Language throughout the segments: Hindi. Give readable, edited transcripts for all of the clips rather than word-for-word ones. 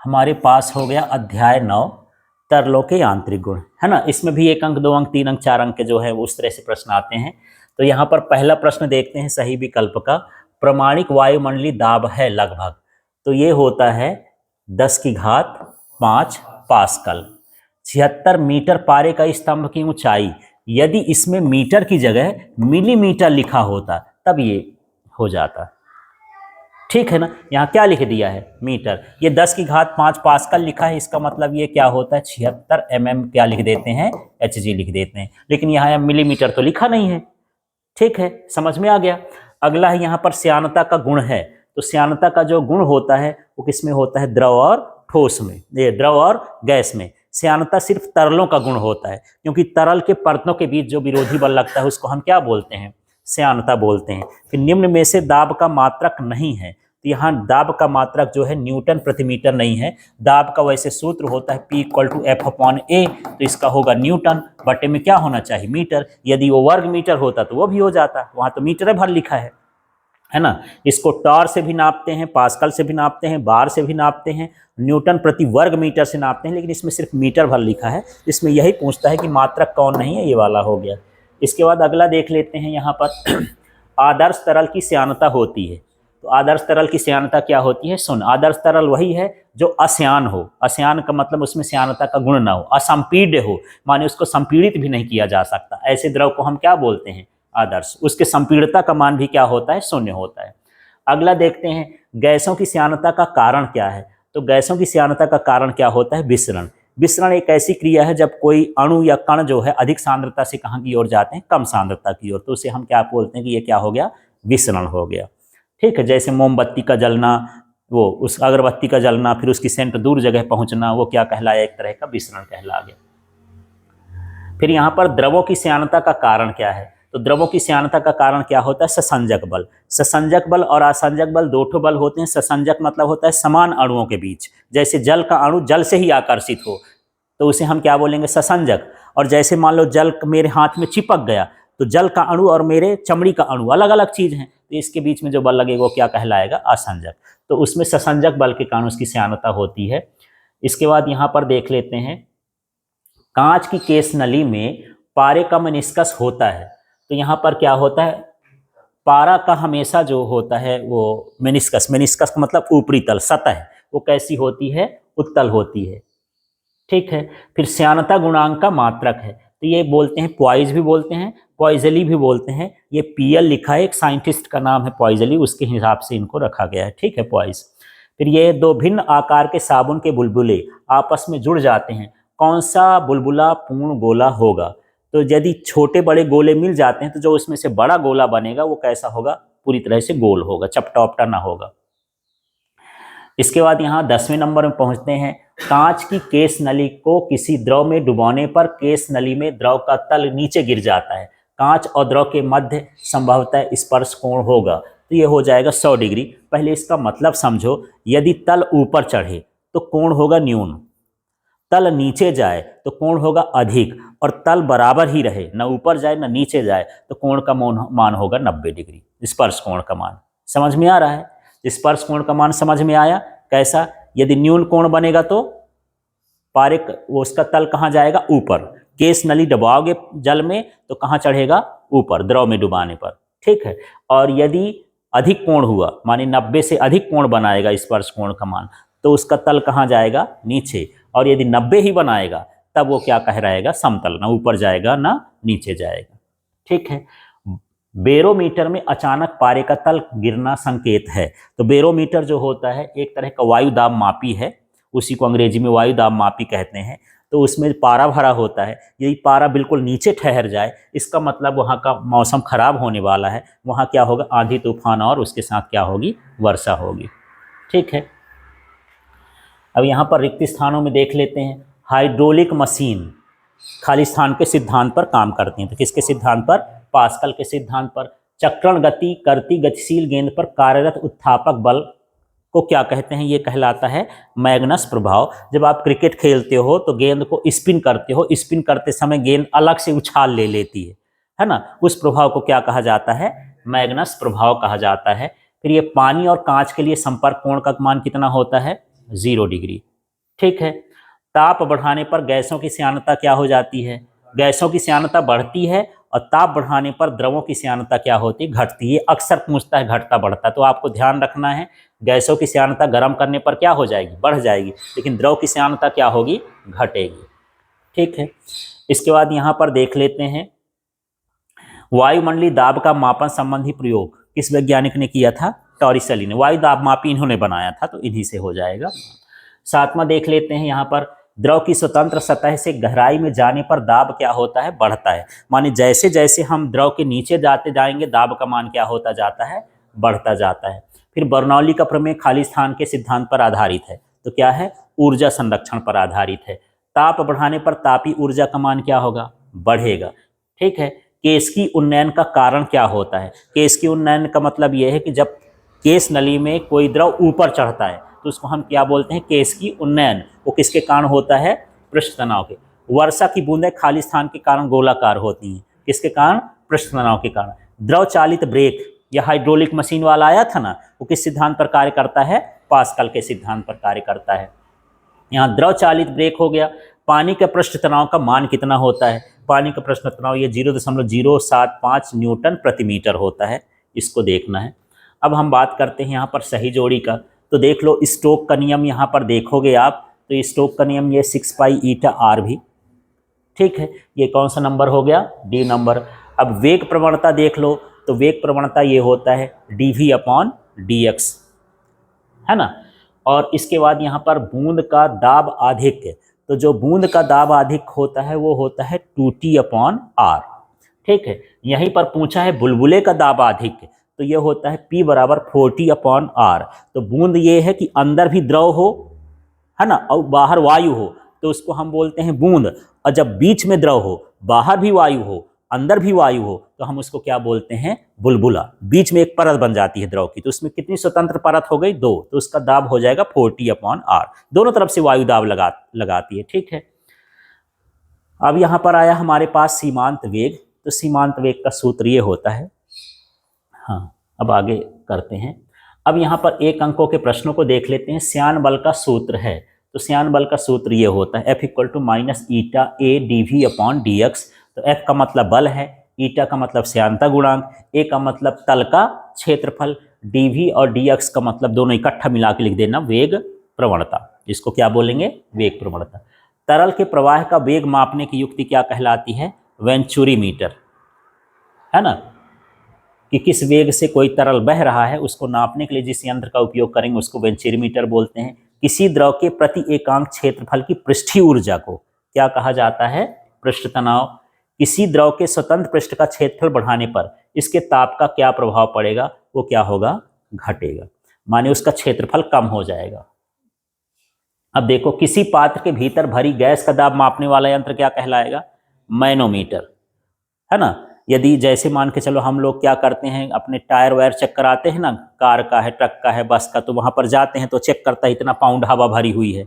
हमारे पास हो गया अध्याय 9 तरलों के यांत्रिक गुण, है ना। इसमें भी 1 अंक 2 अंक 3 अंक 4 अंक के जो है वो उस तरह से प्रश्न आते हैं। तो यहाँ पर पहला प्रश्न देखते हैं सही विकल्प का। प्रमाणिक वायुमंडलीय दाब है लगभग, तो ये होता है 10⁵ पास्कल। 76 मीटर पारे का स्तंभ की ऊंचाई, यदि इसमें मीटर की जगह मिलीमीटर लिखा होता तब ये हो जाता, ठीक है ना। यहाँ क्या लिख दिया है मीटर, ये 10⁵ पास्कल लिखा है, इसका मतलब ये क्या होता है 76 mm क्या लिख देते हैं Hg लिख देते हैं, लेकिन यहाँ मिलीमीटर तो लिखा नहीं है, ठीक है, समझ में आ गया। अगला है यहाँ पर श्यानता का गुण है, तो श्यानता का जो गुण होता है वो किसमें होता है, द्रव और ठोस में, ये द्रव और गैस में। श्यानता सिर्फ तरलों का गुण होता है, क्योंकि तरल के परतों के बीच जो विरोधी बल लगता है उसको हम क्या बोलते हैं, श्यानता बोलते हैं। फिर निम्न में से दाब का मात्रक नहीं है, तो यहाँ दाब का मात्रक जो है न्यूटन प्रति मीटर नहीं है। दाब का वैसे सूत्र होता है P = F/A, तो इसका होगा न्यूटन, बटे में क्या होना चाहिए मीटर। यदि वो वर्ग मीटर होता तो वो भी हो जाता, वहाँ तो मीटर भर लिखा है ना। इसको टॉर से भी नापते हैं, पास्कल से भी नापते हैं, बार से भी नापते हैं, न्यूटन प्रति वर्ग मीटर से नापते हैं, लेकिन इसमें सिर्फ मीटर भर लिखा है। इसमें यही पूछता है कि मात्रक कौन नहीं है, ये वाला हो गया। इसके बाद अगला देख लेते हैं यहाँ पर आदर्श तरल की श्यानता होती है, तो आदर्श तरल की श्यानता क्या होती है, सुन। आदर्श तरल वही है जो अश्यान हो, अश्यान का मतलब उसमें श्यानता का गुण ना हो, असंपीड्य हो, माने उसको संपीड़ित भी नहीं किया जा सकता, ऐसे द्रव को हम क्या बोलते हैं, आदर्श। उसके संपीड़ितता का मान भी क्या होता है, 0 होता है। अगला देखते हैं गैसों की श्यानता का कारण क्या है, तो गैसों की श्यानता का कारण क्या होता है, विसरण। विसरण एक ऐसी क्रिया है जब कोई अणु या कण जो है अधिक सांद्रता से कहाँ की ओर जाते हैं, कम सांद्रता की ओर, तो उसे हम क्या बोलते हैं कि ये क्या हो गया, विसरण हो गया, ठीक है। जैसे मोमबत्ती का जलना, वो उस अगरबत्ती का जलना, फिर उसकी सेंट दूर जगह पहुंचना, वो क्या कहलाया, एक तरह का विसरण कहला गया। फिर यहाँ पर द्रवों की श्यानता का कारण क्या है, तो द्रवों की श्यानता का कारण क्या होता है, ससंजक बल। ससंजक बल और असंजक बल दो ठो बल होते हैं। ससंजक मतलब होता है समान अणुओं के बीच, जैसे जल का अणु जल से ही आकर्षित हो तो उसे हम क्या बोलेंगे, ससंजक। और जैसे मान लो जल मेरे हाथ में चिपक गया, तो जल का अणु और मेरे चमड़ी का अणु अलग अलग चीज हैं, तो इसके बीच में जो बल लगेगा वो क्या कहलाएगा, असंजक। तो उसमें ससंजक बल के कारण उसकी श्यानता होती है। इसके बाद यहाँ पर देख लेते हैं कांच की केस नली में पारे का मेनिस्कस होता है, तो यहाँ पर क्या होता है, पारा का हमेशा जो होता है वो मेनिस्कस, मेनिस्कस का मतलब ऊपरी तल, सतह, वो कैसी होती है, उत्तल होती है, ठीक है। फिर श्यानता गुणांक का मात्रक है, तो ये बोलते हैं पॉइज भी बोलते हैं, पॉइजली भी बोलते हैं। ये PL लिखा है, एक साइंटिस्ट का नाम है पॉइजली, उसके हिसाब से इनको रखा गया है, ठीक है, पॉइज। फिर ये दो भिन्न आकार के साबुन के बुलबुले आपस में जुड़ जाते हैं, कौन सा बुलबुला पूर्ण गोला होगा, तो यदि छोटे बड़े गोले मिल जाते हैं तो जो उसमें से बड़ा गोला बनेगा वो कैसा होगा, पूरी तरह से गोल होगा, चपटा उपटा ना होगा। इसके बाद यहाँ 10वें नंबर में पहुंचते हैं। कांच की केस नली को किसी द्रव में डुबाने पर केस नली में द्रव का तल नीचे गिर जाता है, कांच और द्रव के मध्य संभवतः स्पर्श कोण होगा, तो ये हो जाएगा 100 डिग्री। पहले इसका मतलब समझो, यदि तल ऊपर चढ़े तो कोण होगा न्यून, तल नीचे जाए तो कोण होगा अधिक, और तल बराबर ही रहे, न ऊपर जाए न नीचे जाए, तो कोण का मान होगा 90 डिग्री, स्पर्श कोण का मान। समझ में आ रहा है, स्पर्श कोण का मान समझ में आया कैसा, यदि न्यून कोण बनेगा तो पारे वो उसका तल कहाँ जाएगा, ऊपर। केस नली डुबाओगे जल में तो कहाँ चढ़ेगा, ऊपर, द्रव में डुबाने पर, ठीक है। और यदि अधिक कोण हुआ, माने 90 से अधिक कोण बनाएगा स्पर्श कोण का मान, तो उसका तल कहाँ जाएगा, नीचे। और यदि 90 ही बनाएगा तब वो क्या कह रहेगा, समतल, ना ऊपर जाएगा ना नीचे जाएगा, ठीक है। बेरोमीटर में अचानक पारे का तल गिरना संकेत है, तो बेरोमीटर जो होता है एक तरह का वायु दाब मापी है, उसी को अंग्रेजी में वायु दाब मापी कहते हैं। तो उसमें पारा भरा होता है, यदि पारा बिल्कुल नीचे ठहर जाए इसका मतलब वहाँ का मौसम खराब होने वाला है, वहाँ क्या होगा, आंधी तूफान और उसके साथ क्या होगी, वर्षा होगी, ठीक है। अब यहाँ पर रिक्त स्थानों में देख लेते हैं। हाइड्रोलिक मशीन खाली स्थान के सिद्धांत पर काम करती हैं, तो किसके सिद्धांत पर, पास्कल के सिद्धांत पर। चक्रण गति करती गतिशील गेंद पर कार्यरत उत्थापक बल को क्या कहते हैं, ये कहलाता है मैग्नस प्रभाव। जब आप क्रिकेट खेलते हो तो गेंद को स्पिन करते हो, स्पिन करते समय गेंद अलग से उछाल ले लेती है ना, उस प्रभाव को क्या कहा जाता है, मैग्नस प्रभाव कहा जाता है। फिर ये पानी और कांच के लिए संपर्क कोण का मान कितना होता है, 0 डिग्री। ठीक है। ताप बढ़ाने पर गैसों की श्यानता क्या हो जाती है? गैसों की श्यानता बढ़ती है, और ताप बढ़ाने पर द्रवों की श्यानता क्या होती है? घटती है। अक्सर पूछता है घटता बढ़ता, तो आपको ध्यान रखना है गैसों की श्यानता गर्म करने पर क्या हो जाएगी? बढ़ जाएगी, लेकिन द्रव की श्यानता क्या होगी? घटेगी। ठीक है। इसके बाद यहाँ पर देख लेते हैं वायुमंडलीय दाब का मापन संबंधी प्रयोग किस वैज्ञानिक ने किया था? टॉरिसेली ने। वायु दाब मापी इन्होंने बनाया था, तो इन्हीं से हो जाएगा। सातवां देख लेते हैं यहाँ पर द्रव की स्वतंत्र सतह से गहराई में जाने पर दाब क्या होता है? बढ़ता है। माने जैसे जैसे हम द्रव के नीचे जाते जाएंगे दाब का मान क्या होता जाता है? बढ़ता जाता है। फिर बर्नौली का प्रमेय खाली स्थान के सिद्धांत पर आधारित है, तो क्या है? ऊर्जा संरक्षण पर आधारित है। ताप बढ़ाने पर तापी ऊर्जा का मान क्या होगा? बढ़ेगा। ठीक है। केश उन्नयन का कारण क्या होता है? केश उन्नयन का मतलब यह है कि जब केश नली में कोई द्रव ऊपर चढ़ता है तो उसको हम क्या बोलते हैं? केश उन्नयन। वो किसके कारण होता है? पृष्ठ तनाव के। वर्षा की बूंदें खाली स्थान के कारण गोलाकार होती हैं, किसके कारण? पृष्ठ तनाव के कारण। द्रव चालित ब्रेक या हाइड्रोलिक मशीन वाला आया था ना, वो किस सिद्धांत पर कार्य करता है? पास्कल के सिद्धांत पर कार्य करता है। यहाँ द्रव चालित ब्रेक हो गया। पानी के पृष्ठ तनाव का मान कितना होता है? पानी का पृष्ठ तनाव ये 0.075 न्यूटन प्रति मीटर होता है, इसको देखना है। अब हम बात करते हैं यहाँ पर सही जोड़ी का, तो देख लो स्टोक का नियम यहाँ पर देखोगे आप, तो ये स्टोक का नियम ये 6 पाई ईटा आर भी। ठीक है। ये कौन सा नंबर हो गया? D number. अब वेग प्रवणता देख लो, तो वेग प्रवणता ये होता है dv अपॉन dx, है ना। और इसके बाद यहाँ पर बूंद का दाब आधिक्य, तो जो बूंद का दाब अधिक होता है वो होता है 2t अपॉन आर। ठीक है। यहीं पर पूछा है बुलबुले का दाब अधिक्य, तो ये होता है P बराबर 40 अपॉन आर। तो बूंद ये है कि अंदर भी द्रव हो, है ना, और बाहर वायु हो, तो उसको हम बोलते हैं बूंद। और जब बीच में द्रव हो, बाहर भी वायु हो, अंदर भी वायु हो, तो हम उसको क्या बोलते हैं? बुलबुला। बीच में एक परत बन जाती है द्रव की, तो उसमें कितनी स्वतंत्र परत हो गई? 2, तो उसका दाब हो जाएगा 40 अपॉन आर। दोनों तरफ से वायु दाब लगाती है। ठीक है। अब यहां पर आया हमारे पास सीमांत वेग, तो सीमांत वेग का सूत्र ये होता है। हाँ, अब आगे करते हैं। अब यहाँ पर एक अंकों के प्रश्नों को देख लेते हैं। श्यान बल का सूत्र है, तो श्यान बल का सूत्र ये होता है F = -eta a dv upon dx। तो F का मतलब बल है, ईटा का मतलब श्यानता गुणांक, a का मतलब तल का क्षेत्रफल, dv और dx का मतलब दोनों इकट्ठा मिला के लिख देना वेग प्रवणता। इसको क्या बोलेंगे? वेग प्रवणता। तरल के प्रवाह का वेग मापने की युक्ति क्या कहलाती है? वेंचुरी मीटर, है ना। कि किस वेग से कोई तरल बह रहा है उसको नापने के लिए जिस यंत्र का उपयोग करेंगे उसको वेंचुरीमीटर बोलते हैं। किसी द्रव के प्रति एकांक क्षेत्रफल की पृष्ठीय ऊर्जा को क्या कहा जाता है? पृष्ठ तनाव। किसी द्रव के स्वतंत्र पृष्ठ का क्षेत्रफल बढ़ाने पर इसके ताप का क्या प्रभाव पड़ेगा? वो क्या होगा? घटेगा, माने उसका क्षेत्रफल कम हो जाएगा। अब देखो, किसी पात्र के भीतर भरी गैस का दाब मापने वाला यंत्र क्या कहलाएगा? मैनोमीटर, है ना। यदि जैसे मान के चलो हम लोग क्या करते हैं, अपने टायर वायर चेक कराते हैं ना, कार का है, ट्रक का है, बस का, तो वहां पर जाते हैं तो चेक करता है इतना पाउंड हवा भरी हुई है,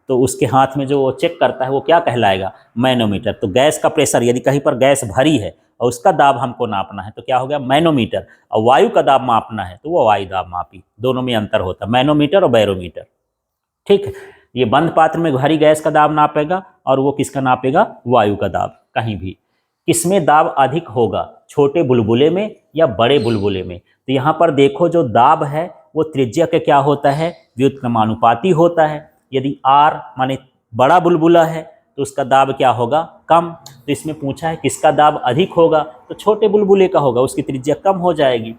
तो उसके हाथ में जो चेक करता है वो क्या कहलाएगा? मैनोमीटर। तो गैस का प्रेशर, यदि कहीं पर गैस भरी है और उसका दाब हमको नापना है तो क्या हो गया? मैनोमीटर। और वायु का दाब मापना है तो वो वायु दाब मापी। दोनों में अंतर होता है, मैनोमीटर और बैरोमीटर। ठीक है। ये बंद पात्र में भरी गैस का दाब नापेगा और वो किसका नापेगा? वायु का दाब। कहीं भी किसमें दाब अधिक होगा? छोटे बुलबुले में या बड़े बुलबुले में? तो यहाँ पर देखो, जो दाब है वो त्रिज्या के क्या होता है? व्युत्क्रमानुपाती होता है। यदि R माने बड़ा बुलबुला है तो उसका दाब क्या होगा? कम। तो इसमें पूछा है किसका दाब अधिक होगा, तो छोटे बुलबुले का होगा, उसकी त्रिज्या कम हो जाएगी।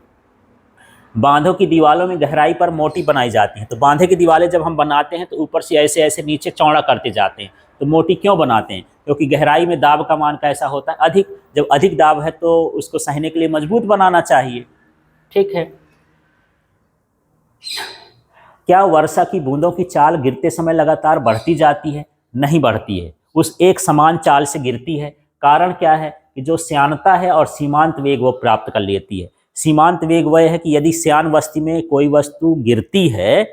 बांधों की दीवारों में गहराई पर मोटी बनाई जाती हैं, तो बांधे की दीवारें जब हम बनाते हैं तो ऊपर से ऐसे ऐसे नीचे चौड़ा करते जाते हैं। तो मोटी क्यों बनाते हैं? क्योंकि गहराई में दाब का मान कैसा होता है? अधिक। जब अधिक दाब है तो उसको सहने के लिए मजबूत बनाना चाहिए। ठीक है। क्या वर्षा की बूंदों की चाल गिरते समय लगातार बढ़ती जाती है? नहीं बढ़ती है, उस एक समान चाल से गिरती है। कारण क्या है? कि जो श्यानता है और सीमांत वेग वो प्राप्त कर लेती है। सीमांत वेग वह है कि यदि श्यान वस्तु में कोई वस्तु गिरती है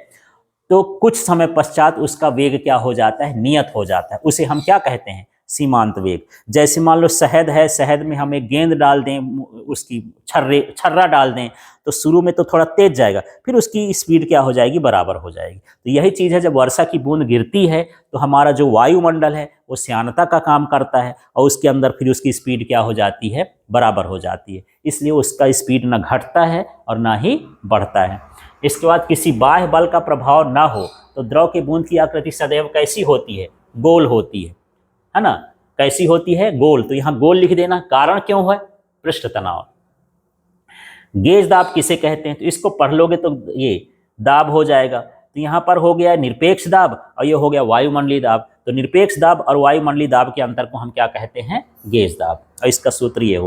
तो कुछ समय पश्चात उसका वेग क्या हो जाता है? नियत हो जाता है। उसे हम क्या कहते हैं? सीमांत वेग। जैसे मान लो शहद है, शहद में हम एक गेंद डाल दें, उसकी छर्रा डाल दें, तो शुरू में तो थोड़ा तेज जाएगा, फिर उसकी स्पीड क्या हो जाएगी, बराबर हो जाएगी। तो यही चीज़ है, जब वर्षा की बूंद गिरती है तो हमारा जो वायुमंडल है वो श्यानता का काम करता है, और उसके अंदर फिर उसकी स्पीड क्या हो जाती है, बराबर हो जाती है। इसलिए उसका स्पीड ना घटता है और ना ही बढ़ता है। इसके बाद किसी बाह्य बल का प्रभाव ना हो तो द्रव की बूंद की आकृति सदैव कैसी होती है, गोल होती है ना। कैसी होती है, गोल। तो यहाँ गोल लिख देना। कारण क्यों है, पृष्ठ तनाव। गेज दाब किसे कहते हैं, तो इसको पढ़ लोगे तो ये दाब हो जाएगा। तो यहाँ पर हो गया निरपेक्ष दाब और ये हो गया वायुमंडलीय दाब। तो निरपेक्ष दाब और वायुमंडलीय दाब के अंतर को हम क्या कहते हैं, गेज दाब। और इसका सूत्र ये हो